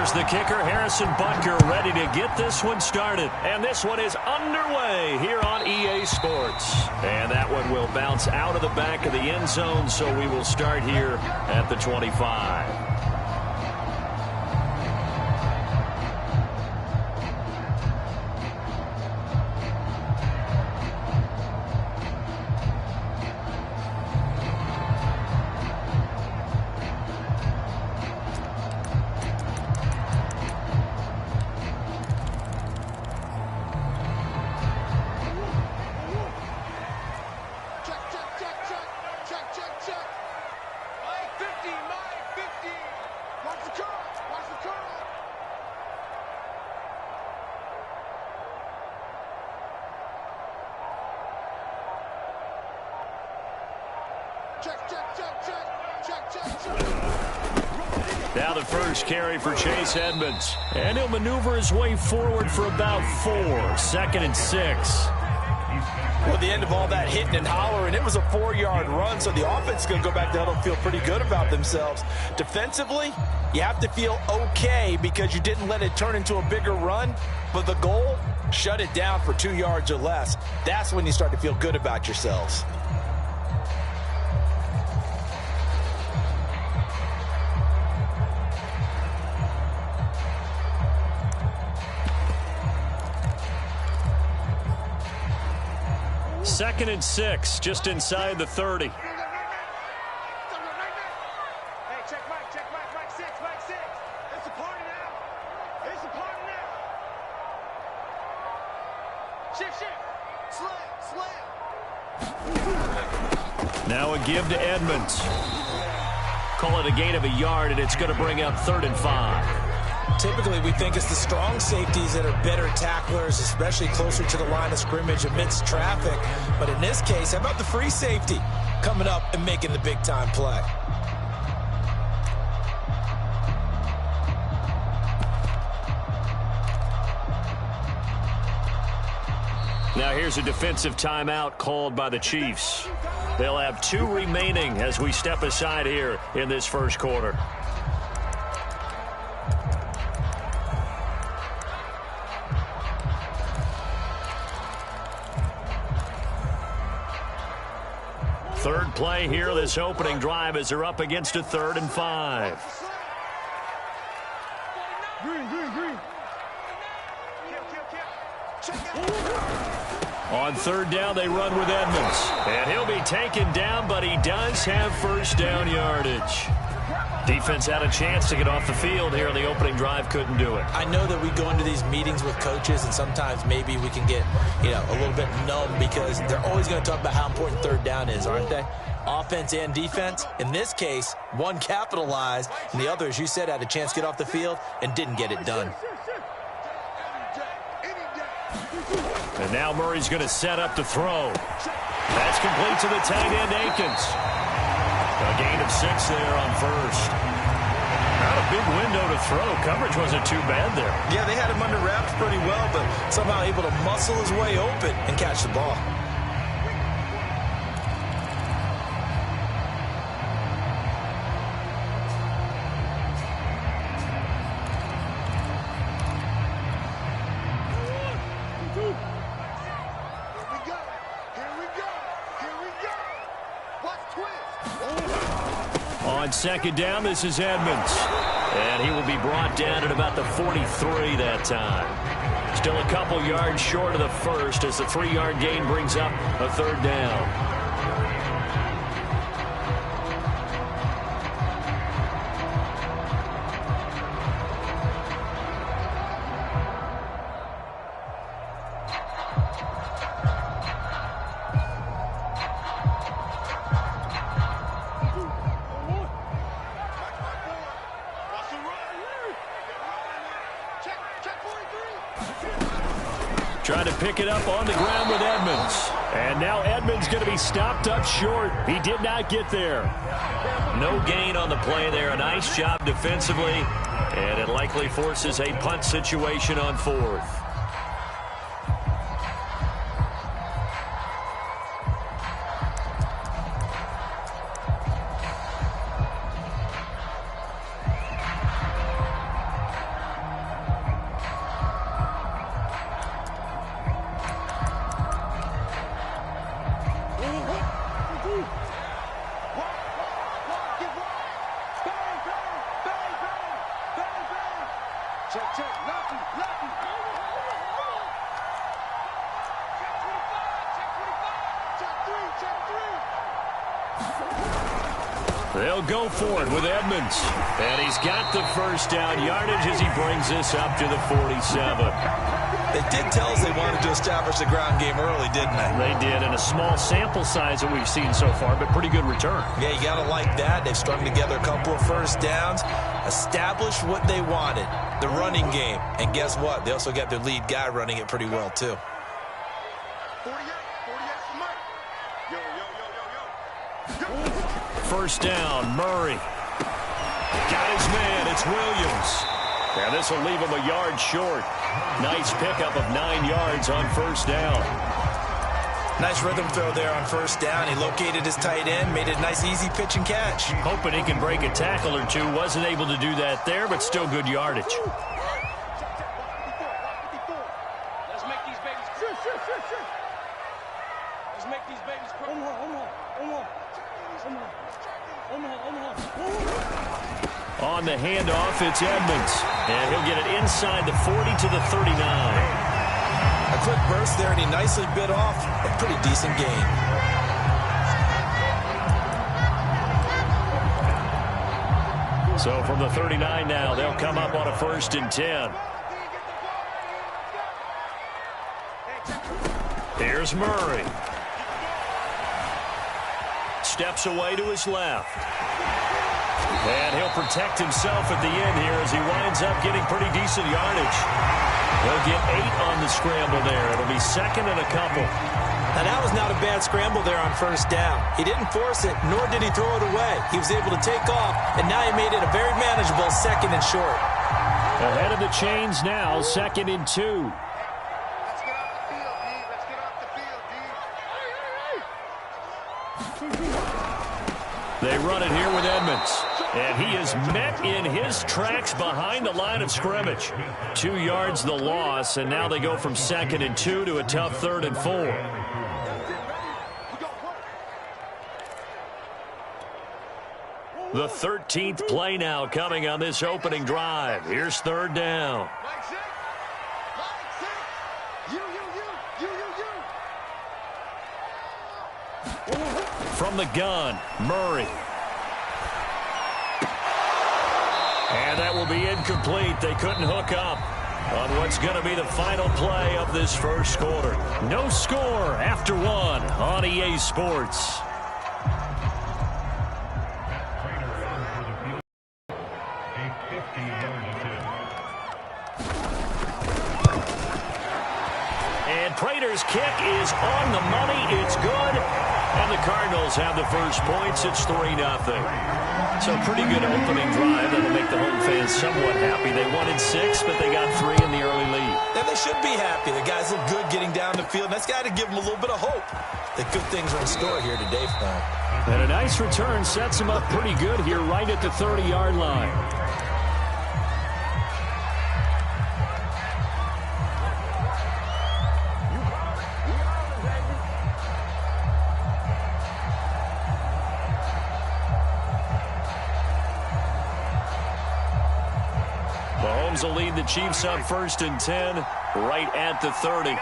Here's the kicker, Harrison Butker, ready to get this one started. And this one is underway here on EA Sports. And that one will bounce out of the back of the end zone, so we will start here at the 25. Now the first carry for Chase Edmonds. And he'll maneuver his way forward for about 4. 2nd and 6. Well, at the end of all that hitting and hollering, it was a 4-yard run, so the offense is going to go back to huddle and feel pretty good about themselves. Defensively, you have to feel okay because you didn't let it turn into a bigger run, but the goal, shut it down for 2 yards or less. That's when you start to feel good about yourselves. Second and 6, just inside the 30. Hey, check Mike 6, Mike 6. It's a party now. It's a party now. Shift. Slam. Now a give to Edmonds. Call it a gain of a yard, and it's going to bring up 3rd and 5. Typically, we think it's the strong safeties that are better tacklers, especially closer to the line of scrimmage amidst traffic. But in this case, how about the free safety coming up and making the big-time play? Now here's a defensive timeout called by the Chiefs. They'll have 2 remaining as we step aside here in this first quarter. Third play here, this opening drive, as they're up against a 3rd and 5. On 3rd down, they run with Edmonds. And he'll be taken down, but he does have first down yardage. Defense had a chance to get off the field here on the opening drive, couldn't do it. I know that we go into these meetings with coaches, and sometimes maybe we can get, a little bit numb because they're always going to talk about how important 3rd down is, aren't they? Offense and defense. In this case, one capitalized, and the other, as you said, had a chance to get off the field and didn't get it done. And now Murray's going to set up to throw. That's complete to the tight end, Akins. A gain of 6 there on 1st. Not a big window to throw. Coverage wasn't too bad there. Yeah, they had him under wraps pretty well, but somehow able to muscle his way open and catch the ball. On 2nd down, this is Edmonds. And he will be brought down at about the 43 that time. Still a couple yards short of the first as the 3-yard gain brings up a 3rd down. Trying to pick it up on the ground with Edmonds. And now Edmonds going to be stopped up short. He did not get there. No gain on the play there. A nice job defensively. And it likely forces a punt situation on 4th. They'll go for it with Edmonds. And he's got the first down yardage as he brings this up to the 47. They did tell us they wanted to establish the ground game early, didn't they? They did, in a small sample size that we've seen so far, but pretty good return. Yeah, you got to like that. They've strung together a couple of first downs, established what they wanted, the running game. And guess what? They also got their lead guy running it pretty well, too. 48, Mike. Yo, yo, yo, yo, yo. First down, Murray. Got his man, it's Williams. And this will leave him a yard short. Nice pickup of 9 yards on first down. Nice rhythm throw there on first down. He located his tight end, made it a nice easy pitch and catch. Hoping he can break a tackle or two. Wasn't able to do that there, but still good yardage. Let's make these babies cry. Let's make these babies cry. On the handoff, it's Edmonds. And he'll get it inside the 40 to the 39. A quick burst there, and he nicely bit off a pretty decent gain. So from the 39 now, they'll come up on a 1st and 10. Here's Murray. Steps away to his left. And he'll protect himself at the end here as he winds up getting pretty decent yardage. He'll get 8 on the scramble there. It'll be 2nd and a couple. Now, that was not a bad scramble there on first down. He didn't force it, nor did he throw it away. He was able to take off, and now he made it a very manageable 2nd and short. Ahead of the chains now, 2nd and 2. Let's get off the field, D. Let's get off the field, D. They run it here with Edmonds. And he is met in his tracks behind the line of scrimmage. 2 yards the loss, and now they go from 2nd and 2 to a tough 3rd and 4. The 13th play now coming on this opening drive. Here's 3rd down. Mike 6. You. From the gun, Murray. And that will be incomplete. They couldn't hook up on what's going to be the final play of this first quarter. No score after 1 on EA Sports. And Prater's kick is on the money. It's good. And the Cardinals have the first points. It's 3-0. So pretty good opening drive. That'll make the home fans somewhat happy. They wanted 6, but they got 3 in the early lead. And they should be happy. The guys look good getting down the field. That's got to give them a little bit of hope that good things are in store here today for them. And a nice return sets them up pretty good here right at the 30-yard line. Mahomes will lead the Chiefs up 1st and 10 right at the 30.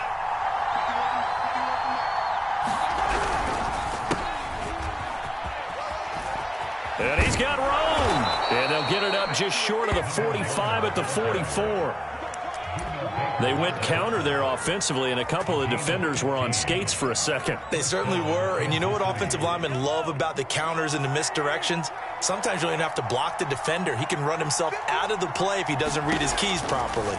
And he's got room. And they'll get it up just short of the 45 at the 44. They went counter there offensively, and a couple of defenders were on skates for a second. They certainly were, and you know what offensive linemen love about the counters and the misdirections? Sometimes you don't even have to block the defender. He can run himself out of the play if he doesn't read his keys properly.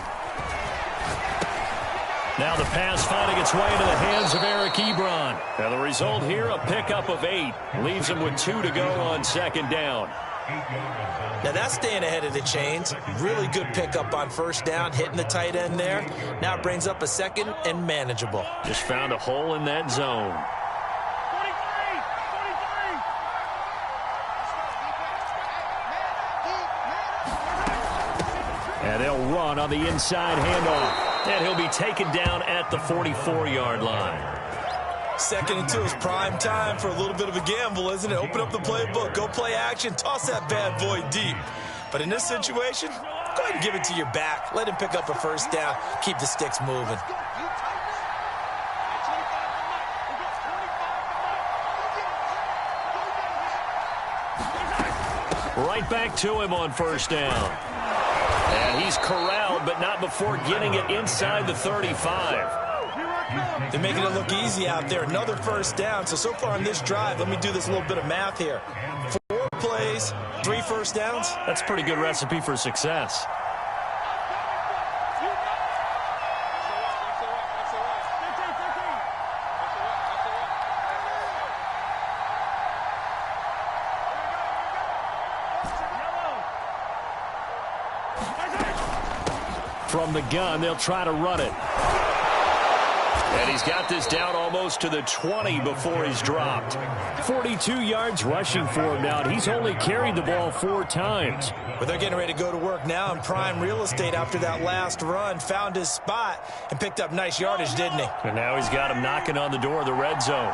Now the pass finding its way into the hands of Eric Ebron. And the result here, a pickup of 8. Leaves him with 2 to go on 2nd down. Now that's staying ahead of the chains. Really good pickup on first down, hitting the tight end there. Now it brings up a 2nd and manageable. Just found a hole in that zone. 43. And they'll run on the inside handoff. And he'll be taken down at the 44-yard line. 2nd and 2 is prime time for a little bit of a gamble, isn't it? Open up the playbook, go play action, toss that bad boy deep. But in this situation, go ahead and give it to your back. Let him pick up a first down. Keep the sticks moving. Right back to him on first down. And he's corralled, but not before getting it inside the 35. They're making it look easy out there. Another first down. So far on this drive, let me do this little bit of math here. 4 plays, 3 first downs. That's a pretty good recipe for success. From the gun, they'll try to run it. And he's got this down almost to the 20 before he's dropped. 42 yards rushing for him now, and he's only carried the ball 4 times. But they're getting ready to go to work now in prime real estate after that last run. Found his spot and picked up nice yardage, didn't he? And now he's got him knocking on the door of the red zone.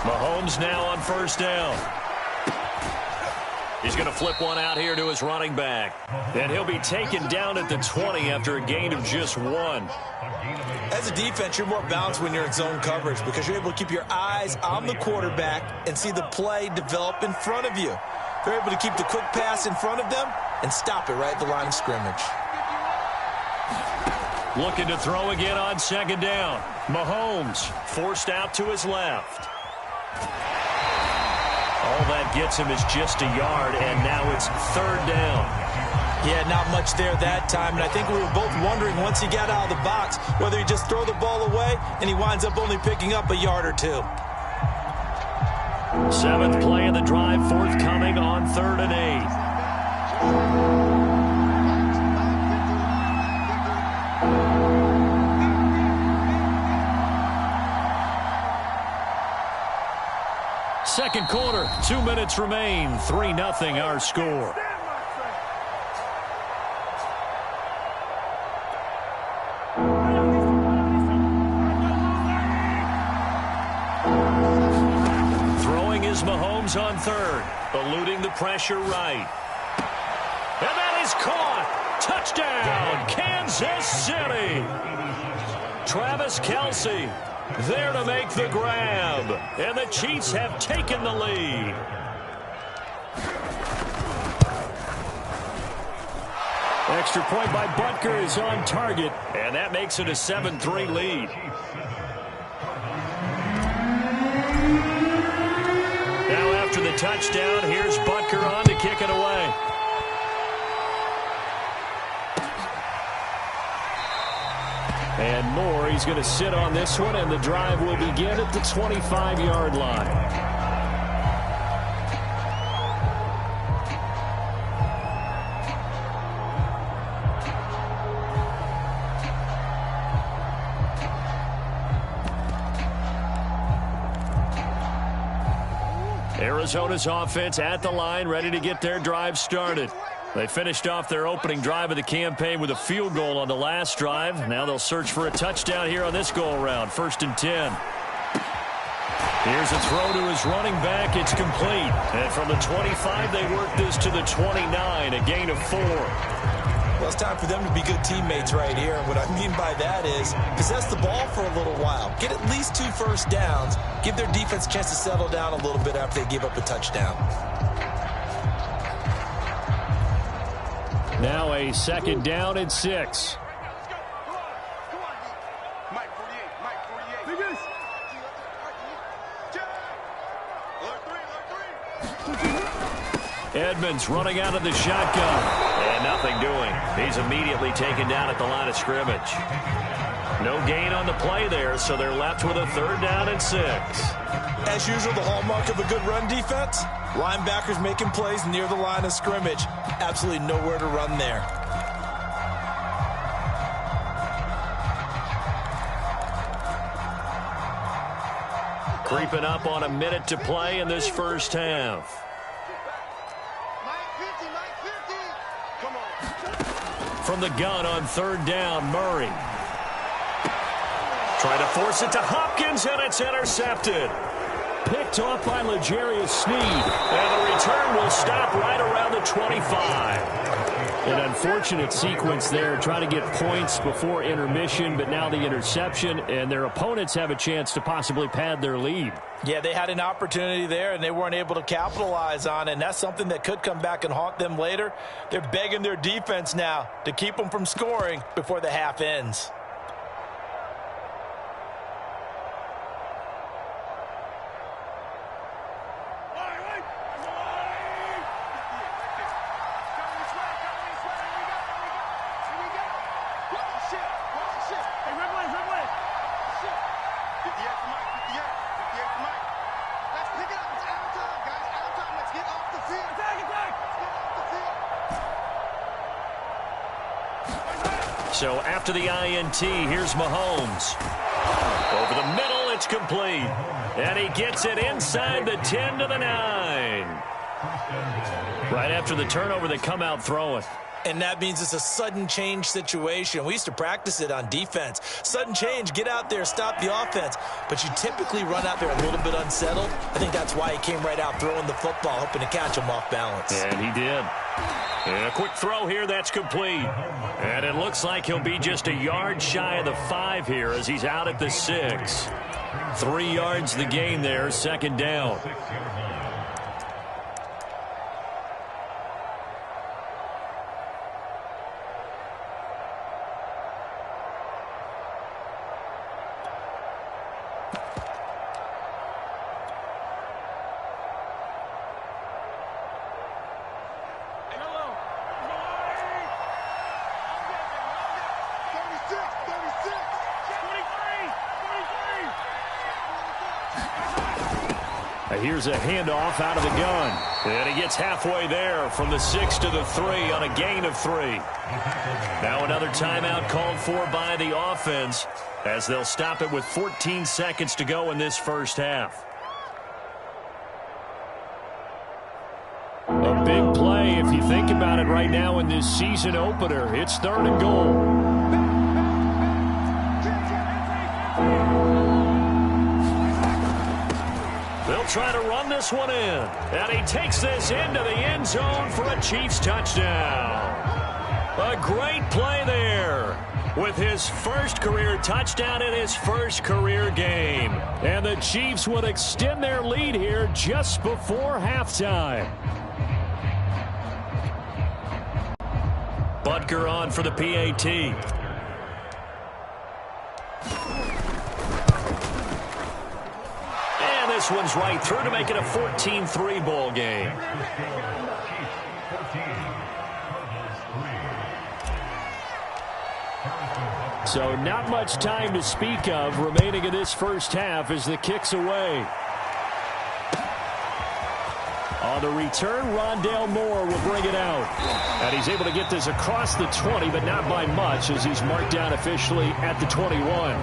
Mahomes now on first down. He's going to flip one out here to his running back. And he'll be taken down at the 20 after a gain of just 1. As a defense, you're more balanced when you're in zone coverage because you're able to keep your eyes on the quarterback and see the play develop in front of you. They're able to keep the quick pass in front of them and stop it right at the line of scrimmage. Looking to throw again on second down. Mahomes forced out to his left. All that gets him is just a yard, and now it's third down. Yeah, not much there that time, and I think we were both wondering once he got out of the box whether he just throw the ball away and he winds up only picking up a yard or 2. 7th play of the drive forthcoming on 3rd and 8. Second quarter, 2 minutes remain. 3-0 our score. Throwing is Mahomes on 3rd, eluding the pressure right. And that is caught. Touchdown, Kansas City. Travis Kelce there to make the grab. And the Chiefs have taken the lead. Extra point by Butker is on target. And that makes it a 7-3 lead. Now after the touchdown, here's Butker on to kick it away. And Moore, he's going to sit on this one, and the drive will begin at the 25-yard line. Arizona's offense at the line, ready to get their drive started. They finished off their opening drive of the campaign with a field goal on the last drive. Now they'll search for a touchdown here on this go-around. 1st and 10. Here's a throw to his running back. It's complete. And from the 25, they work this to the 29, a gain of 4. Well, it's time for them to be good teammates right here. And what I mean by that is possess the ball for a little while. Get at least 2 first downs. Give their defense a chance to settle down a little bit after they give up a touchdown. Now a 2nd down and 6. Mike 48, Mike 48. Edmonds running out of the shotgun. And nothing doing. He's immediately taken down at the line of scrimmage. No gain on the play there, so they're left with a 3rd down and 6. As usual, the hallmark of a good run defense, linebackers making plays near the line of scrimmage. Absolutely nowhere to run there. Creeping up on a minute to play in this first half. From the gun on 3rd down, Murray. Trying to force it to Hopkins, and it's intercepted. Picked off by L'Jarius Sneed. And the return will stop right around the 25. An unfortunate sequence there, trying to get points before intermission, but now the interception, and their opponents have a chance to possibly pad their lead. Yeah, they had an opportunity there, and they weren't able to capitalize on it, and that's something that could come back and haunt them later. They're begging their defense now to keep them from scoring before the half ends. So after the INT, here's Mahomes. Over the middle, it's complete. And he gets it inside the 10 to the 9. Right after the turnover, they come out throwing. And that means it's a sudden change situation. We used to practice it on defense. Sudden change, get out there, stop the offense. But you typically run out there a little bit unsettled. I think that's why he came right out throwing the football, hoping to catch him off balance. And he did. And a quick throw here, that's complete. And it looks like he'll be just a yard shy of the 5 here as he's out at the 6. 3 yards the gain there, second down. Here's a handoff out of the gun. And he gets halfway there from the 6 to the 3 on a gain of 3. Now another timeout called for by the offense as they'll stop it with 14 seconds to go in this first half. A big play if you think about it right now in this season opener. It's 3rd and goal. They'll try to run this one in. And he takes this into the end zone for a Chiefs touchdown. A great play there with his first career touchdown in his first career game. And the Chiefs would extend their lead here just before halftime. Butker on for the PAT. This one's right through to make it a 14-3 ball game. So not much time to speak of remaining in this first half as the kick's away. On the return, Rondale Moore will bring it out. And he's able to get this across the 20, but not by much as he's marked down officially at the 21.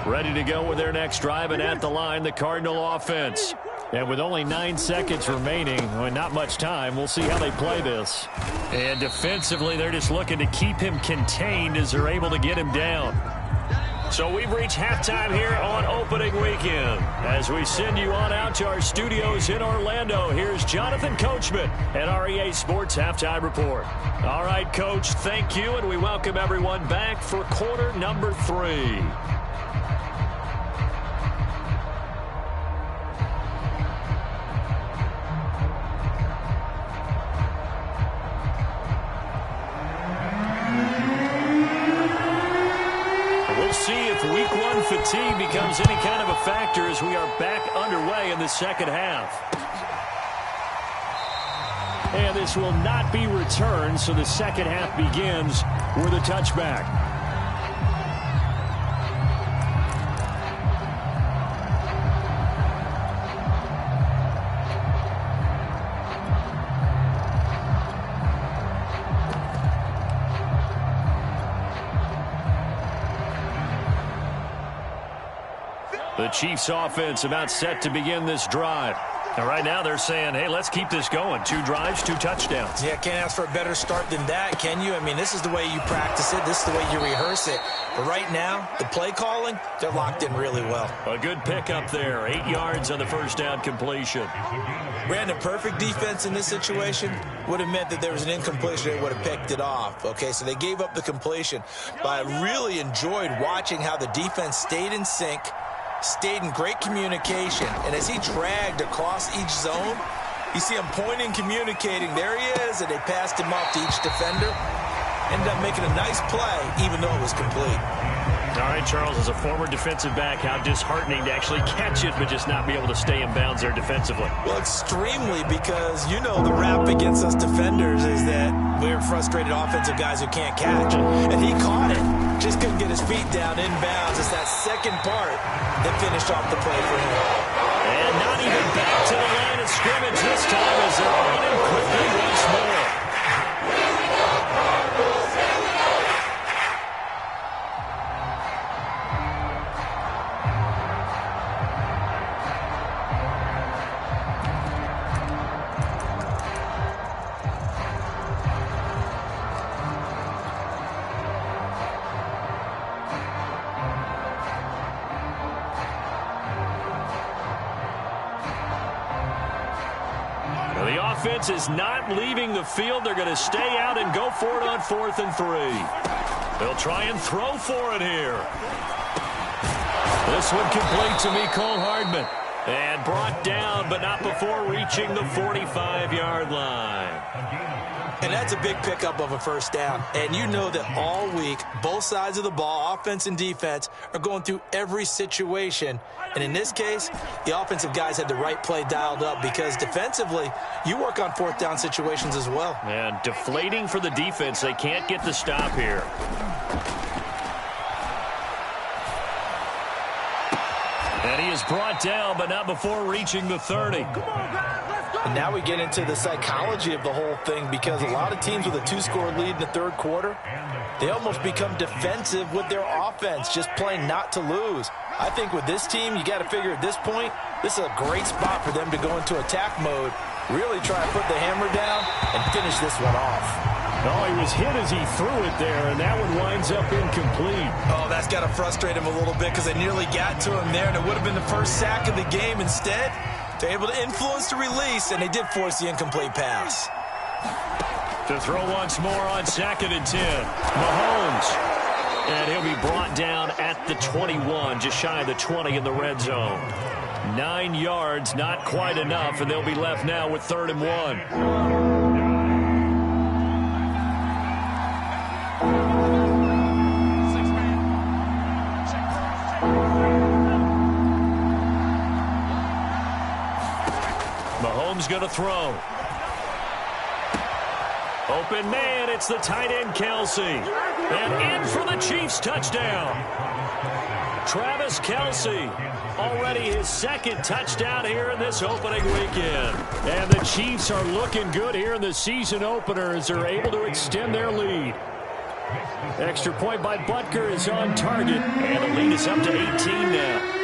Ready to go with their next drive, and at the line, the Cardinal offense. And with only 9 seconds remaining, not much time, we'll see how they play this. And defensively, they're just looking to keep him contained as they're able to get him down. So we've reached halftime here on opening weekend. As we send you on out to our studios in Orlando, here's Jonathan Coachman at REA Sports Halftime Report. All right, Coach, thank you, and we welcome everyone back for quarter number 3. See if week 1 fatigue becomes any kind of a factor as we are back underway in the second half. And this will not be returned, so the second half begins with a touchback. The Chiefs offense about set to begin this drive. And right now they're saying, hey, let's keep this going. 2 drives, 2 touchdowns. Yeah, can't ask for a better start than that, can you? I mean, this is the way you practice it. This is the way you rehearse it. But right now, the play calling, they're locked in really well. A good pickup there. 8 yards on the first down completion. Brandon, perfect defense in this situation would have meant that there was an incompletion. They would have picked it off. Okay, so they gave up the completion. But I really enjoyed watching how the defense stayed in sync, stayed in great communication, and as he dragged across each zone, you see him pointing, communicating. There he is, and they passed him off to each defender. Ended up making a nice play, even though it was complete. All right, Charles, as a former defensive back, how disheartening to actually catch it but just not be able to stay in bounds there defensively. Well, extremely, because you know the rap against us defenders is that we're frustrated offensive guys who can't catch. And he caught it. Just couldn't get his feet down in bounds. It's that second part that finished off the play for him. And not even back to the line of scrimmage this time as they're on him quickly once more. The offense is not leaving the field. They're going to stay out and go for it on 4th and 3. They'll try and throw for it here. This one complete to Mecole Hardman. And brought down, but not before reaching the 45-yard line. And that's a big pickup of a first down. And you know that all week, both sides of the ball, offense and defense, are going through every situation. And in this case, the offensive guys had the right play dialed up because defensively, you work on 4th down situations as well. And deflating for the defense. They can't get the stop here. And he is brought down, but not before reaching the 30. Come on, guys, let's go. And now we get into the psychology of the whole thing because a lot of teams with a 2-score lead in the 3rd quarter, they almost become defensive with their offense, just playing not to lose. I think with this team, you got to figure at this point, this is a great spot for them to go into attack mode, really try to put the hammer down and finish this one off. Oh, he was hit as he threw it there, and that one winds up incomplete. Oh, that's got to frustrate him a little bit because they nearly got to him there, and it would have been the first sack of the game. Instead, they're able to influence the release, and they did force the incomplete pass. To throw once more on 2nd and 10. Mahomes. And he'll be brought down at the 21, just shy of the 20 in the red zone. 9 yards, not quite enough, and they'll be left now with 3rd and 1. Mahomes going to throw. Open man, it's the tight end Kelce. And in for the Chiefs touchdown. Travis Kelce, already his 2nd touchdown here in this opening weekend. And the Chiefs are looking good here in the season opener as they're able to extend their lead. Extra point by Butker is on target, and the lead is up to 18 now.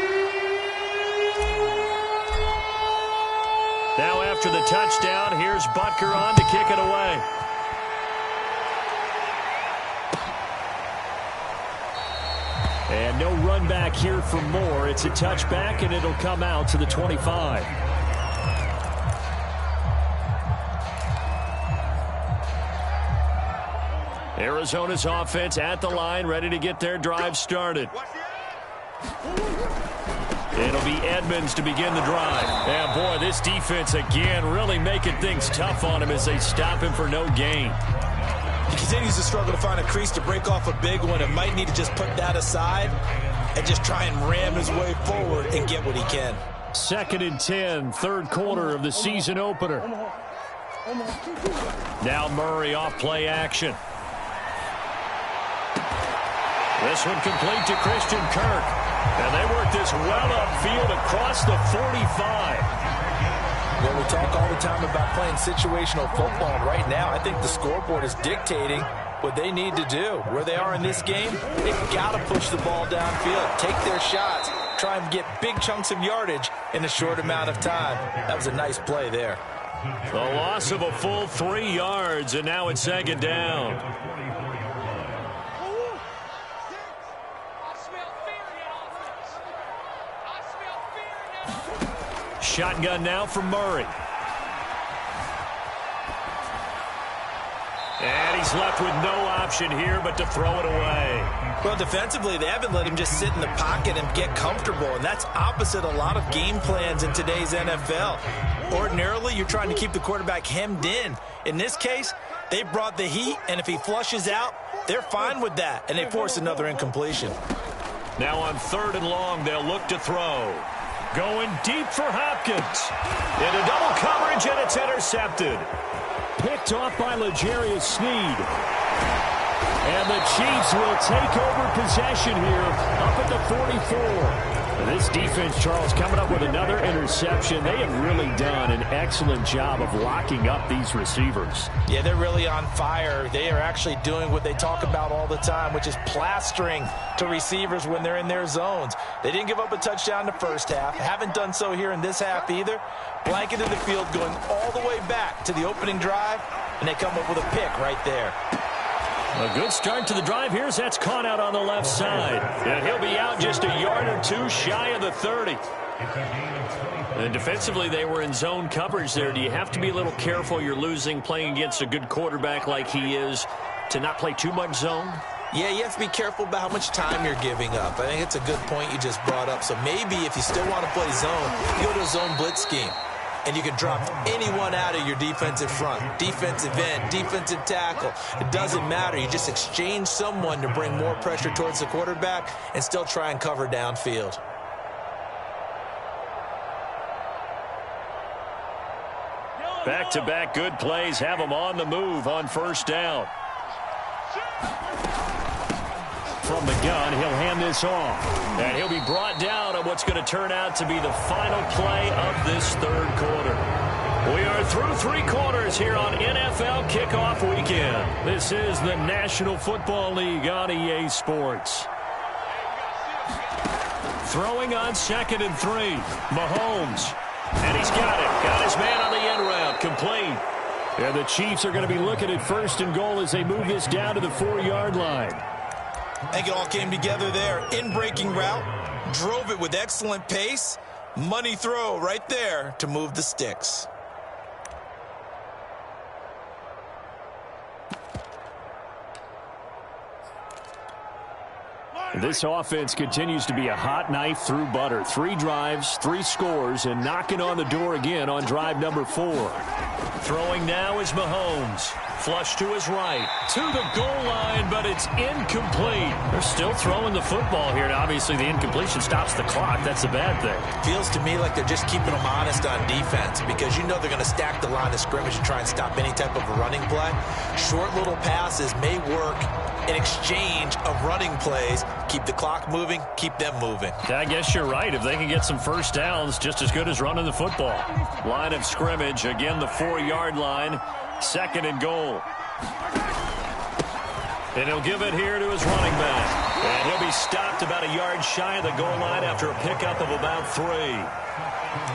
Now after the touchdown, here's Butker on to kick it away. And no run back here for Moore. It's a touchback, and it'll come out to the 25. Arizona's offense at the line, ready to get their drive started. It'll be Edmonds to begin the drive. And boy, this defense again really making things tough on him as they stop him for no gain. He continues to struggle to find a crease to break off a big one and might need to just put that aside and just try and ram his way forward and get what he can. 2nd and 10, 3rd quarter of the season opener. Now Murray off play action. This one complete to Christian Kirk. And they work this well upfield across the 45. Well, we talk all the time about playing situational football, and right now I think the scoreboard is dictating what they need to do. Where they are in this game, they've got to push the ball downfield, take their shots, try and get big chunks of yardage in a short amount of time. That was a nice play there. A loss of a full 3 yards, and now it's second down. Shotgun now from Murray. And he's left with no option here but to throw it away. Well, defensively, they haven't let him just sit in the pocket and get comfortable, and that's opposite a lot of game plans in today's NFL. Ordinarily, you're trying to keep the quarterback hemmed in. In this case, they brought the heat, and if he flushes out, they're fine with that, and they force another incompletion. Now on 3rd and long, they'll look to throw. Going deep for Hopkins. Into double coverage, and it's intercepted. Picked off by L'Jarius Sneed. And the Chiefs will take over possession here up at the 44. And this defense, Charles, coming up with another interception. They have really done an excellent job of locking up these receivers. Yeah, they're really on fire. They are actually doing what they talk about all the time, which is plastering to receivers when they're in their zones. They didn't give up a touchdown the first half. Haven't done so here in this half either. Blanketed the field going all the way back to the opening drive, and they come up with a pick right there. A good start to the drive here as that's caught out on the left side. And he'll be out just a yard or two shy of the 30. And defensively, they were in zone coverage there. Do you have to be a little careful? You're losing playing against a good quarterback like he is to not play too much zone? Yeah, you have to be careful about how much time you're giving up. I think it's a good point you just brought up. So maybe if you still want to play zone, you go to a zone blitz scheme. And you can drop anyone out of your defensive front. Defensive end, defensive tackle. It doesn't matter. You just exchange someone to bring more pressure towards the quarterback and still try and cover downfield. Back-to-back good plays have them on the move on 1st down. From the gun, he'll hand this off. And he'll be brought down on what's going to turn out to be the final play of this 3rd quarter. We are through 3 quarters here on NFL Kickoff Weekend. This is the National Football League on EA Sports. Throwing on 2nd and 3. Mahomes. And he's got it. Got his man on the end route. Complete. And the Chiefs are going to be looking at 1st and goal as they move this down to the 4-yard line. I think it all came together there. In-breaking route, drove it with excellent pace. Money throw right there to move the sticks. This offense continues to be a hot knife through butter. 3 drives, 3 scores, and knocking on the door again on drive number 4. Throwing now is Mahomes. Flush to his right. To the goal line, but it's incomplete. They're still throwing the football here. Now, obviously, the incompletion stops the clock. That's a bad thing. Feels to me like they're just keeping them honest on defense because you know they're going to stack the line of scrimmage and try and stop any type of a running play. Short little passes may work in exchange of running plays. Keep the clock moving, keep them moving. I guess you're right. If they can get some 1st downs, just as good as running the football. Line of scrimmage, again the 4-yard line. 2nd and goal. And he'll give it here to his running back. And he'll be stopped about a yard shy of the goal line after a pickup of about 3.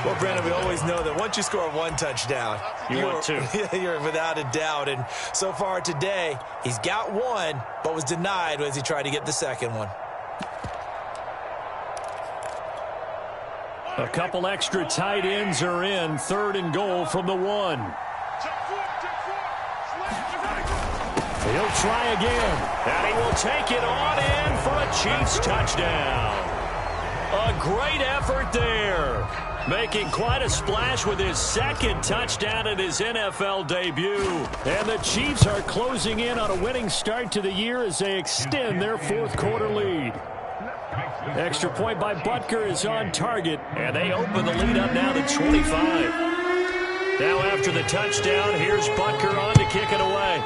Well, Brandon, we always know that once you score 1 touchdown, want 2. You're without a doubt. And so far today, he's got 1, but was denied as he tried to get the 2nd one. A couple extra tight ends are in. 3rd and goal from the 1. He'll try again. And he will take it on in for a Chiefs touchdown. A great effort there. Making quite a splash with his 2nd touchdown in his NFL debut. And the Chiefs are closing in on a winning start to the year as they extend their 4th quarter lead. Extra point by Butker is on target. And they open the lead up now to 25. Now after the touchdown, here's Butker on to kick it away.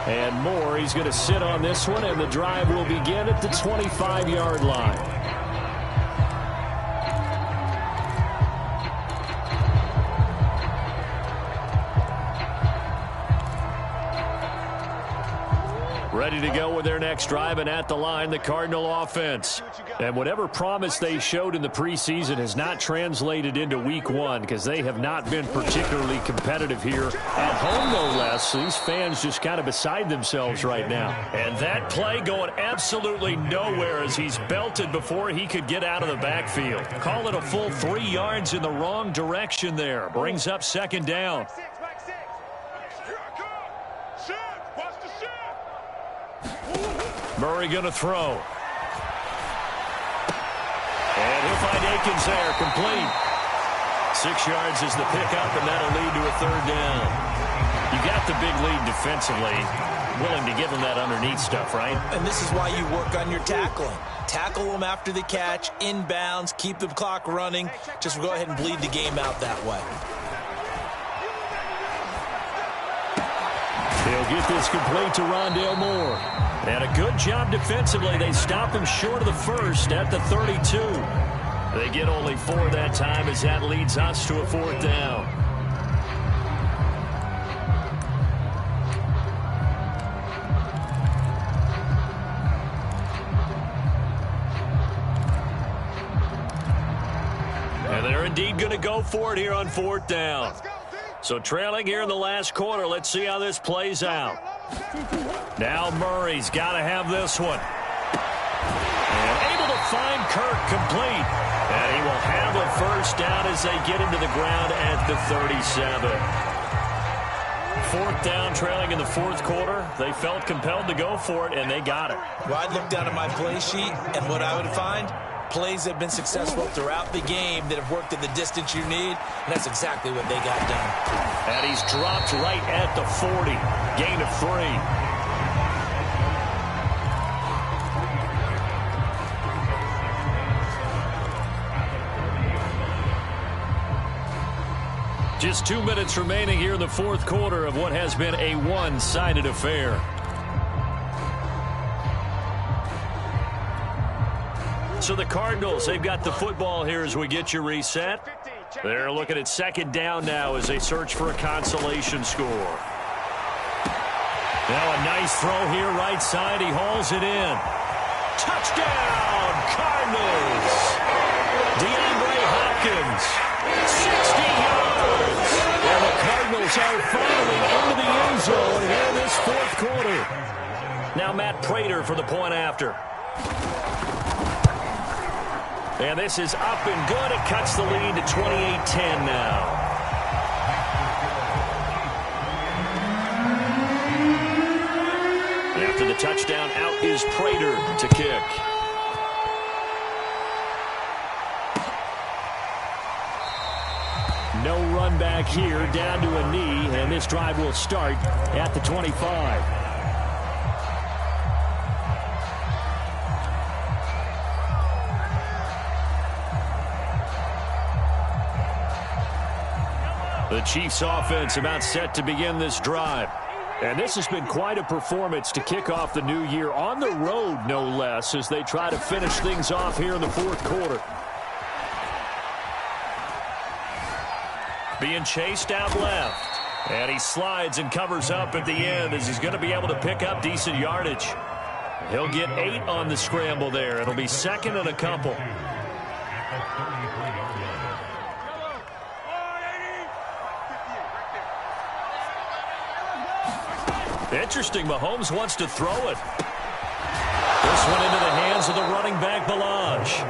And Moore, he's going to sit on this one, and the drive will begin at the 25-yard line. Ready to go with their next drive, and at the line, the Cardinal offense. And whatever promise they showed in the preseason has not translated into week one because they have not been particularly competitive here at home, no less. These fans just kind of beside themselves right now. And that play going absolutely nowhere as he's belted before he could get out of the backfield. Call it a full 3 yards in the wrong direction there. Brings up second down. Murray going to throw. And he'll find Akins there, complete. 6 yards is the pickup, and that'll lead to a third down. You got the big lead defensively. Willing to give them that underneath stuff, right? And this is why you work on your tackling. Tackle them after the catch, inbounds, keep the clock running. Just go ahead and bleed the game out that way. They'll get this complete to Rondale Moore. And a good job defensively. They stop him short of the first at the 32. They get only 4 that time as that leads us to a fourth down. And they're indeed going to go for it here on fourth down. So trailing here in the last quarter. Let's see how this plays out. Now Murray's got to have this one. And able to find Kirk complete. And he will have a first down as they get into the ground at the 37. Fourth down, trailing in the fourth quarter. They felt compelled to go for it, and they got it. Well, I'd look down at my play sheet, and what I would find, plays that have been successful throughout the game that have worked at the distance you need, and that's exactly what they got done. And he's dropped right at the 40. Gain of 3. Just 2 minutes remaining here in the fourth quarter of what has been a one-sided affair. So the Cardinals, they've got the football here as we get you reset. They're looking at second down now as they search for a consolation score. Now a nice throw here right side. He hauls it in. Touchdown, Cardinals. DeAndre Hopkins, 60 yards. And the Cardinals are finally into the end zone here in this fourth quarter. Now Matt Prater for the point after. And this is up and good. It cuts the lead to 28-10 now. After the touchdown, out is Prater to kick. No run back here, down to a knee, and this drive will start at the 25. The Chiefs offense about set to begin this drive. And this has been quite a performance to kick off the new year on the road, no less, as they try to finish things off here in the fourth quarter. Being chased out left. And he slides and covers up at the end as he's going to be able to pick up decent yardage. He'll get 8 on the scramble there. It'll be second and a couple. Interesting, Mahomes wants to throw it. This one into the hands of the running back, Ballage.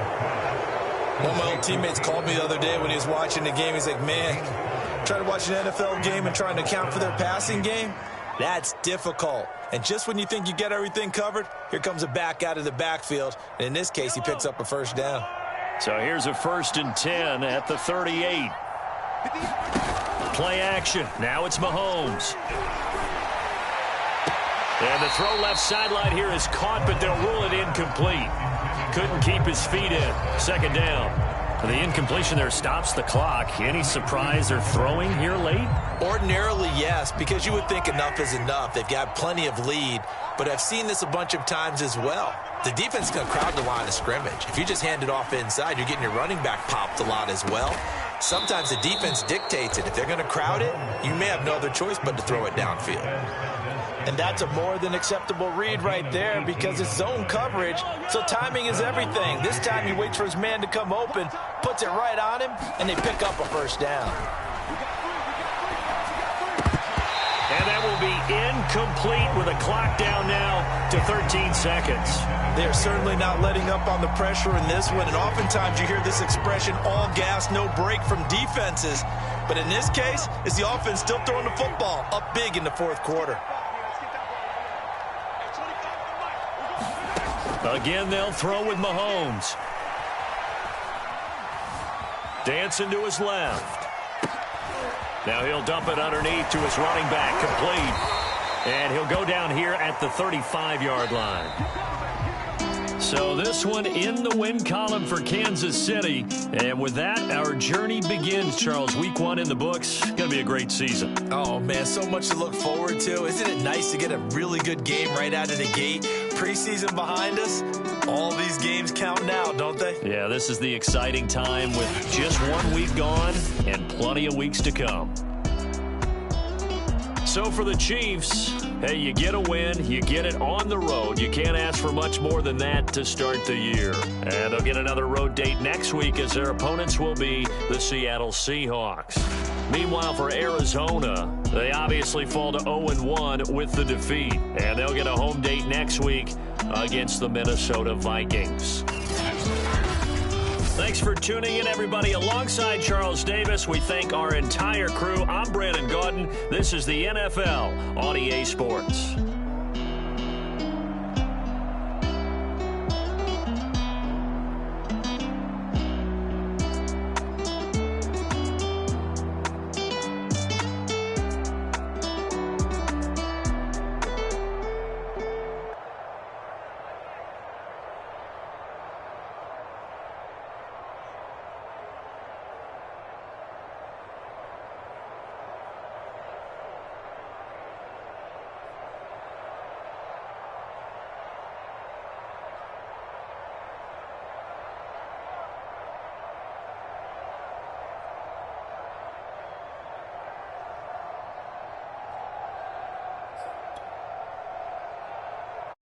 One of my old teammates called me the other day when he was watching the game. He's like, man, trying to watch an NFL game and trying to account for their passing game, that's difficult. And just when you think you get everything covered, here comes a back out of the backfield. And in this case, he picks up a first down. So here's a 1st and 10 at the 38. Play action. Now it's Mahomes. And the throw left sideline here is caught, but they'll rule it incomplete. Couldn't keep his feet in. Second down. The incompletion there stops the clock. Any surprise they're throwing here late? Ordinarily, yes, because you would think enough is enough. They've got plenty of lead, but I've seen this a bunch of times as well. The defense is going to crowd the line of scrimmage. If you just hand it off inside, you're getting your running back popped a lot as well. Sometimes the defense dictates it. If they're going to crowd it, you may have no other choice but to throw it downfield. And that's a more than acceptable read right there because it's zone coverage, so timing is everything. This time he waits for his man to come open, puts it right on him, and they pick up a first down. And that will be incomplete with a clock down now to 13 seconds. They're certainly not letting up on the pressure in this one, and oftentimes you hear this expression, all gas, no break from defenses. But in this case, is the offense still throwing the football up big in the fourth quarter. Again, they'll throw with Mahomes. Dancing to his left. Now he'll dump it underneath to his running back, complete. And he'll go down here at the 35-yard line. So this one in the win column for Kansas City. And with that, our journey begins, Charles. Week 1 in the books. Going to be a great season. Oh, man, so much to look forward to. Isn't it nice to get a really good game right out of the gate? Preseason behind us. All these games count now, don't they? Yeah, this is the exciting time with just 1 week gone and plenty of weeks to come. So for the Chiefs, hey, you get a win, you get it on the road. You can't ask for much more than that to start the year. And they'll get another road date next week as their opponents will be the Seattle Seahawks. Meanwhile, for Arizona, they obviously fall to 0-1 with the defeat. And they'll get a home date next week against the Minnesota Vikings. Thanks for tuning in, everybody. Alongside Charles Davis, we thank our entire crew. I'm Brandon Gaudin. This is the NFL on EA Sports.